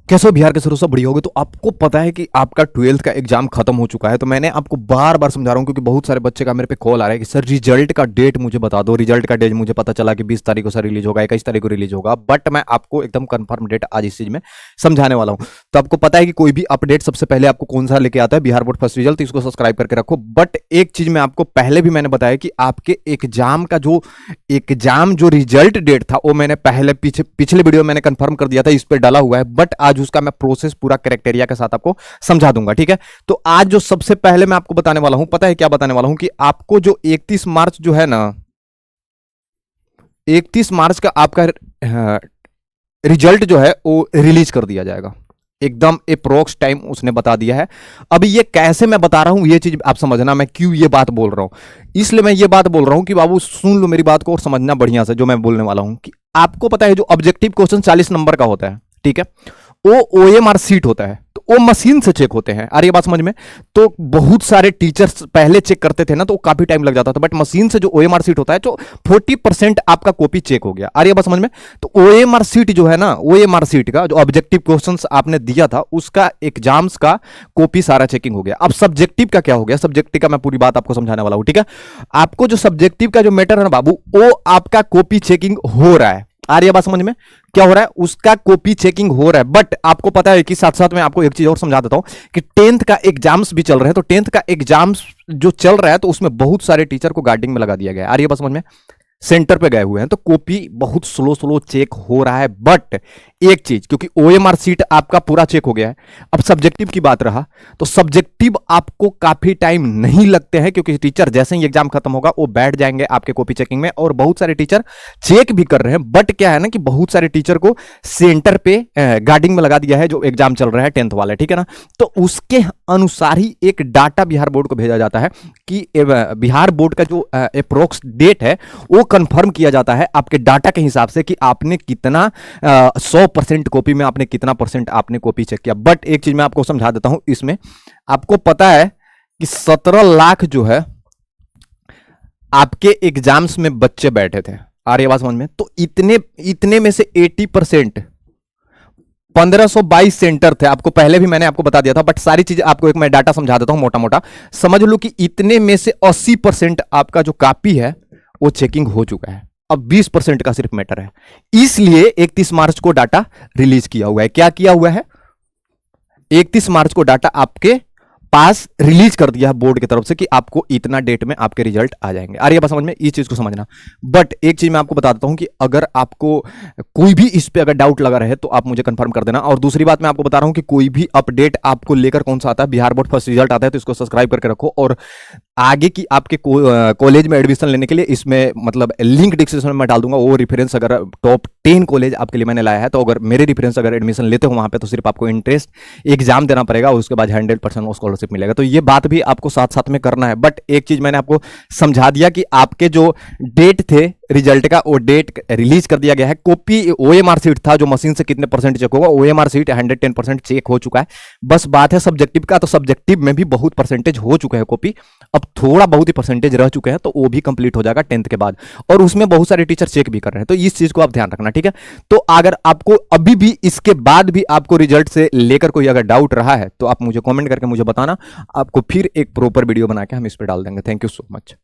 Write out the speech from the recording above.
कैसे हो बिहार के सर सब बढ़िया होगे। तो आपको पता है कि आपका 12th का एग्जाम खत्म हो चुका है। तो मैंने आपको बार बार समझा रहा हूँ क्योंकि बहुत सारे बच्चे का मेरे पे कॉल आ रहा है कि सर रिजल्ट का डेट मुझे बता दो। रिजल्ट का डेट मुझे पता चला कि 20 तारीख को सर रिलीज होगा, 21 तारीख को रिलीज होगा, बट मैं आपको एकदम कंफर्म डेट आज इस चीज में समझाने वाला हूँ। तो आपको पता है कि कोई भी अपडेट सबसे पहले आपको कौन सा लेके आता है, बिहार बोर्ड फर्स्ट रिजल्ट, इसको सब्सक्राइब करके रखो। बट एक चीज मैं आपको पहले भी मैंने बताया कि आपके एग्जाम का जो रिजल्ट डेट था वो मैंने पहले पिछले वीडियो में मैंने कंफर्म कर दिया था, इस पर डाला हुआ है। बट आज उसका मैं प्रोसेस पूरा क्राइटेरिया के साथ आपको समझा दूंगा, ठीक है। तो आज जो सबसे पहले मैं आपको बताने वाला हूं, पता है क्या बताने वाला हूं कि आपको जो 31 मार्च जो है ना, 31 मार्च का आपका रिजल्ट जो है वो रिलीज कर दिया जाएगा। एकदम अप्रोक्स टाइम उसने बता दिया है। अभी ये कैसे मैं बता रहा हूं ये चीज आप समझना, मैं क्यों ये बात बोल रहा हूं। इसलिए मैं ये बात बोल रहा हूं कि बाबू सुन लो मेरी बात को और समझना बढ़िया से जो मैं बोलने वाला हूं। कि आपको पता है जो ऑब्जेक्टिव क्वेश्चन 40 नंबर का होता है, ठीक है, वो ओएमआर सीट होता है, तो वो मशीन से चेक होते हैं। आ रही है बात समझ में। तो बहुत सारे टीचर्स पहले चेक करते थे ना, तो काफी टाइम लग जाता था, बट मशीन से जो ओएमआर सीट होता है तो 40% आपका कॉपी चेक हो गया। आ रही है बात समझ में। तो ओएमआर सीट जो है ना, ओएमआर सीट का जो ऑब्जेक्टिव क्वेश्चंस आपने दिया था उसका एग्जाम्स का कॉपी सारा चेकिंग हो गया। अब सब्जेक्टिव का क्या हो गया, सब्जेक्टिव का मैं पूरी बात आपको समझाने वाला हूं, ठीक है। आपको जो सब्जेक्टिव का जो मैटर है ना बाबू, वो आपका कॉपी चेकिंग हो रहा है। आ रही है बात समझ में। क्या हो रहा है, उसका कॉपी चेकिंग हो रहा है। बट आपको पता है कि साथ साथ में आपको एक चीज और समझा देता हूं कि 10th का एग्जाम्स भी चल रहे हैं। तो 10th का एग्जाम्स जो चल रहा है तो उसमें बहुत सारे टीचर को गार्डिंग में लगा दिया गया है। आ रही है बात समझ में। सेंटर पे गए हुए हैं तो कॉपी बहुत स्लो चेक हो रहा है। बट एक चीज, क्योंकि ओएमआर सीट आपका पूरा चेक हो गया है, अब सब्जेक्टिव की बात रहा तो सब्जेक्टिव आपको काफी टाइम नहीं लगते हैं, क्योंकि टीचर जैसे ही एग्जाम खत्म होगा वो बैठ जाएंगे आपके कॉपी चेकिंग में। और बहुत सारे टीचर चेक भी कर रहे हैं। बट क्या है ना कि बहुत सारे टीचर को सेंटर पे गार्डिंग में लगा दिया है जो एग्जाम चल रहा है 10th वाले, ठीक है ना। तो उसके अनुसार ही एक डाटा बिहार बोर्ड को भेजा जाता है कि बिहार बोर्ड का जो अप्रोक्स डेट है वो कंफर्म किया जाता है आपके डाटा के हिसाब से कि आपने कितना 100% कॉपी में आपने कितना परसेंट आपने कॉपी चेक किया। बट एक चीज मैं आपको समझा देता हूं इसमें। आपको पता है कि 17 लाख जो है आपके एग्जाम्स में बच्चे बैठे थे। आ रही आवाज समझ में। तो इतने में से 80% 1522 सेंटर थे। आपको पहले भी मैंने आपको बता दिया था, बट सारी चीजें आपको एक मैं डाटा समझा देता हूं मोटा मोटा। समझ लो कि इतने में से 80% आपका जो कॉपी है वो चेकिंग हो चुका है। अब 20% का सिर्फ मैटर है। इसलिए 31 मार्च को डाटा रिलीज किया हुआ है। क्या किया हुआ है, 31 मार्च को डाटा आपके पास रिलीज कर दिया है बोर्ड की तरफ से कि आपको इतना डेट में आपके रिजल्ट आ जाएंगे। आ रही है बात समझ में, इस चीज को समझना। बट एक चीज मैं आपको बता देता हूं कि अगर आपको कोई भी इस पे अगर डाउट लगा रहे तो आप मुझे कंफर्म कर देना। और दूसरी बात मैं आपको बता रहा हूं कि कोई भी अपडेट आपको लेकर कौन सा आता है, बिहार बोर्ड फर्स्ट रिजल्ट आता है तो इसको सब्सक्राइब करके रखो। और आगे की आपके कॉलेज में एडमिशन लेने के लिए इसमें मतलब लिंक डिस्क्रिप्शन में मैं डाल दूंगा। वो रेफरेंस अगर टॉप 10 कॉलेज आपके लिए मैंने लाया है, तो अगर मेरे रेफरेंस अगर एडमिशन लेते हो वहां पे तो सिर्फ आपको इंटरेस्ट एग्जाम देना पड़ेगा, उसके बाद 100% स्कॉलरशिप मिलेगा। तो ये बात भी आपको साथ साथ में करना है। बट एक चीज मैंने आपको समझा दिया कि आपके जो डेट थे रिजल्ट का, वो डेट रिलीज कर दिया गया है। कॉपी ओएमआर सीट था जो मशीन से कितने परसेंट चेक होगा, ओएमआर सीट 110% चेक हो चुका है। बस बात है सब्जेक्टिव का, तो सब्जेक्टिव में भी बहुत परसेंटेज हो चुका है कॉपी। अब थोड़ा बहुत ही परसेंटेज रह चुके हैं, तो वो भी कंप्लीट हो जाएगा 10th के बाद। और उसमें बहुत सारे टीचर चेक भी कर रहे हैं, तो इस चीज को आप ध्यान रखना, ठीक है। तो अगर आपको अभी भी इसके बाद भी आपको रिजल्ट से लेकर कोई अगर डाउट रहा है तो आप मुझे कमेंट करके मुझे बताना। आपको फिर एक प्रॉपर वीडियो बना के हम इस पर डाल देंगे। Thank you so much.